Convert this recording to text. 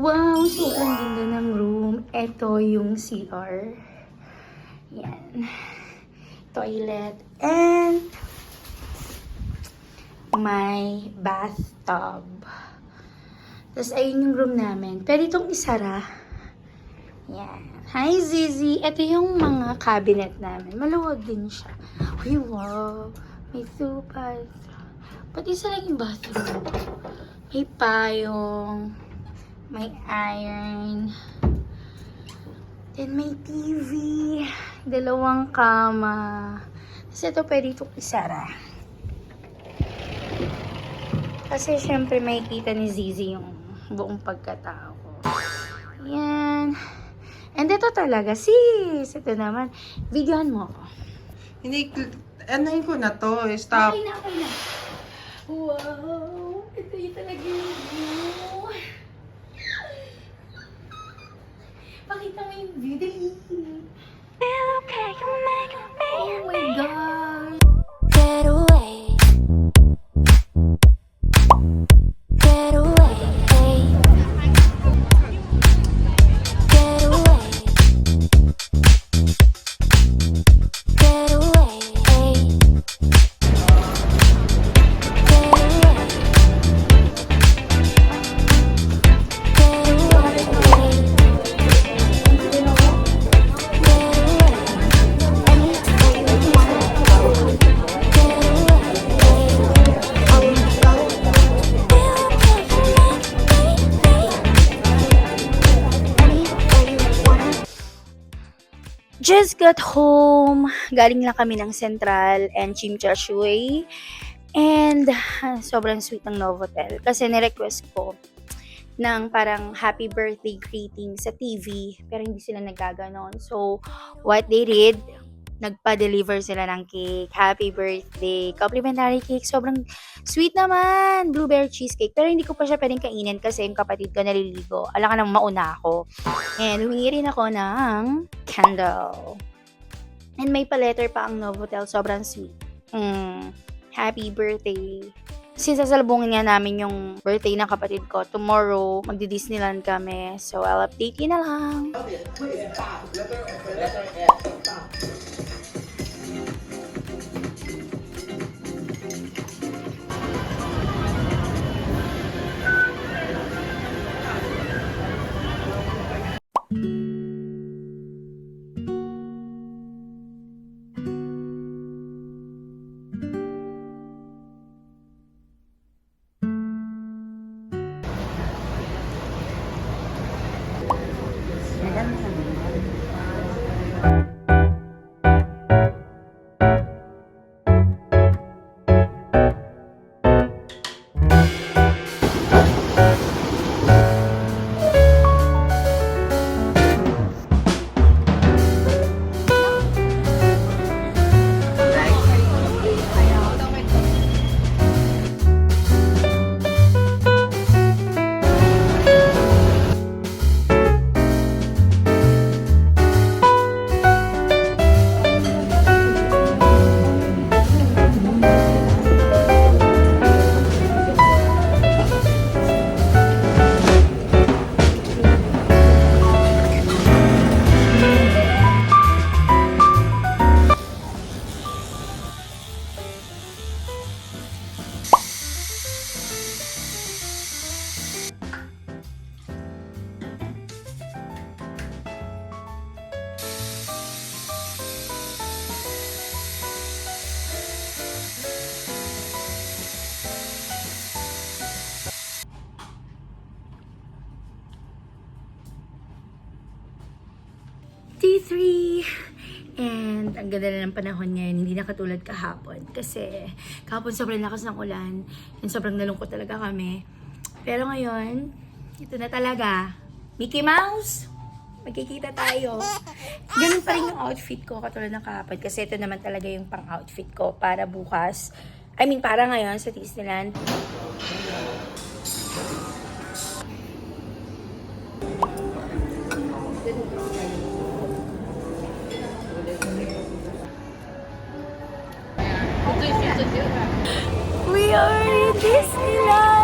Wow, sobrang ganda ng room. Ito yung CR. Yan. Toilet. And my bathtub. Tapos, ayun yung room namin. Pwede itong isara. Yan. Hi, Zizi. Ito yung mga cabinet namin. Maluwag din siya. Uy, wow. May supas. Pati isa lang yung bathroom. May payong. May iron. Then may TV. Dalawang kama. Kasi ito pwede itong isara. Kasi syempre makikita ni Zizi yung buong pagkatao ko. Yan. And ito talaga, sis. Ito naman. Videohan mo ako. Hindi, anahin ko na to. Stop. Okay na, okay na. Wow. Ito yung talaga yung view. Pakita mo yung view. Dali. Oh my God. Get away. Get away. Get away. Get away. Just got home. Galing lang kami ng Central and Chimchashui. And sobrang sweet ng Novotel. Kasi nirequest ko ng parang happy birthday greeting sa TV. Pero hindi sila nagaganon. So, what they did, nagpa-deliver sila ng cake. Happy birthday. Complimentary cake. Sobrang sweet naman. Blueberry cheesecake. Pero hindi ko pa siya pwedeng kainin kasi yung kapatid ko naliligo. Alam ka nang mauna ako. And humingi rin ako ng candle. And may pa-letter pa ang Novotel. Sobrang sweet. Happy birthday. Since sasalubungin nga namin yung birthday ng kapatid ko, tomorrow, magdi-Disneyland kami. So, I'll update you na lang. Maganda. 3. And ang ganda na ng panahon ngayon, hindi na katulad kahapon. Kasi kahapon sobrang lakas ng ulan and sobrang nalungkot talaga kami. Pero ngayon, ito na talaga. Mickey Mouse! Magkikita tayo. Ganun pa rin yung outfit ko katulad ng kahapon. Kasi ito naman talaga yung pang-outfit ko para bukas. Para ngayon sa Disneyland. We are in Disneyland!